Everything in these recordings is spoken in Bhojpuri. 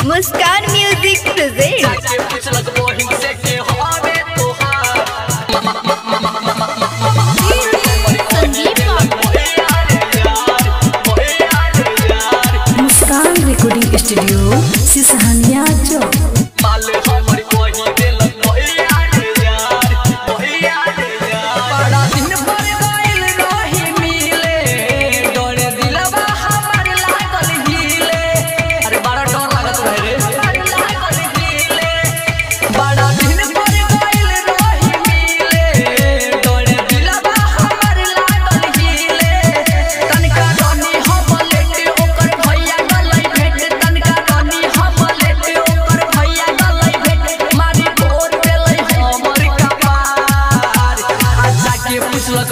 मुस्कान म्यूजिक प्रेजेंट। मुस्कान रिकॉर्डिंग स्टूडियो सिसहानिया चौक।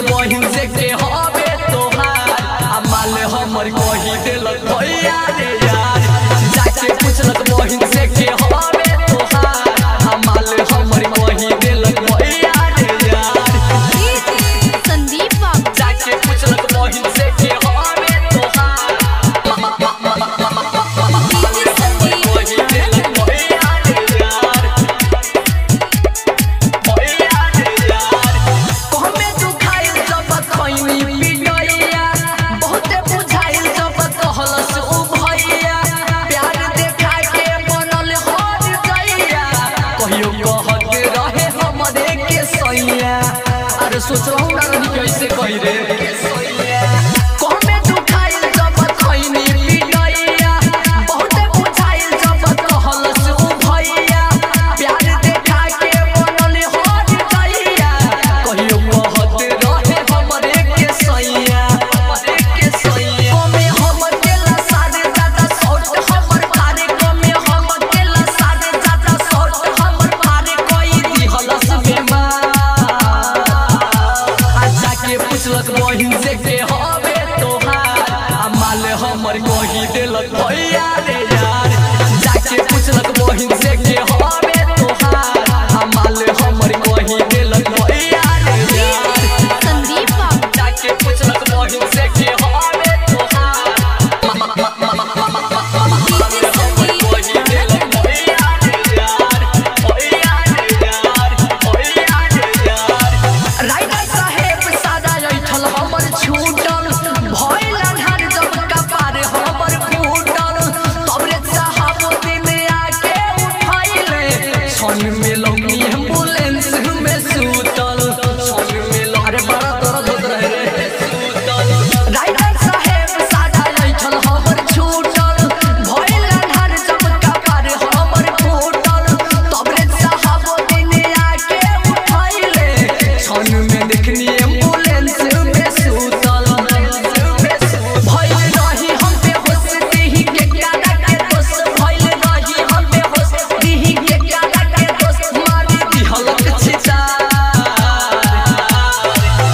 बहिन से के हवे तोहार माल हमर कही देलक भैया रे यार। जाके पूछलक बहिन से के हवे तोहार माल हमर कही देलक भैया रे यार। संदीप बाबू जाके पूछलक बहिन से के हवे तोहार कही देलक भैया रे यार। भैया रे यार कहमे तू खाइल जब खैनी पिटैया बहुते बुझाइल जब कहलस उ भैया प्यार देखा के बनल हर जइया कहियो कहत रहे हमरे के सैया। अरे सोचलहु ना रही कैसे कहि रे कहमे तू खाइल जब खैनी पिटैया बहुते बुझाइल जब कहलस उ भैया प्यार देखा के बनल हर जइया कहियो कहत रहे हमरे के सैया। कमे हमर केला सारे ज्यादा शॉर्ट हमर फारे कमे हमर केला सारे ज्यादा शॉर्ट हमर फारे कोई दिहलस बेमार। जाके पूछलक बहिन से के हवे तोहार माल हमर कही देलक भैया रे यार। जाके पूछलक बहिन से के हवे तोहार माल हमर कही देलक भैया रे यार। संदीप बाबू जाके पूछलक बहिन से के हवे तोहार कही देलक भैया रे यार। भैया रे यार। भैया रे यार राइटर साहेब सादा ऐठल हमर छूटल भइल अन्हार जब कपार हमर फूटल तबरे साहब दिन आके उठैले सन में लौनी एम्बुलेंस में सुतल सन में अरे बड़ा दर्द होत रहे रे सुतल। राइटर साहेब सादा ऐठल हमर छूटल भइल अन्हार जब कपार हमर फूटल तबरे साहब दिन आके उठैले सन में देखनी एम्बुलेंस में सुतल भइल रही हम बेहोश देही के काला के दोष भइल रही हम बेहोश देही के काला के दोष मारी दिहलक छिता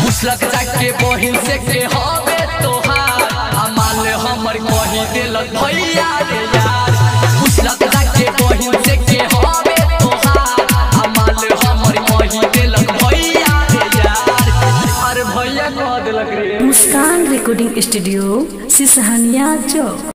पूछलक जाके बहिन से के हवे तोहार माल हमर कही देलक भैया रे यार। पूछलक जाके बहिन से के हवे तोहार माल हमर कही देलक भैया रे यार। अरे भैया कह देलक रे। मुस्कान रिकॉर्डिंग स्टूडियो सिसहानिया चौक।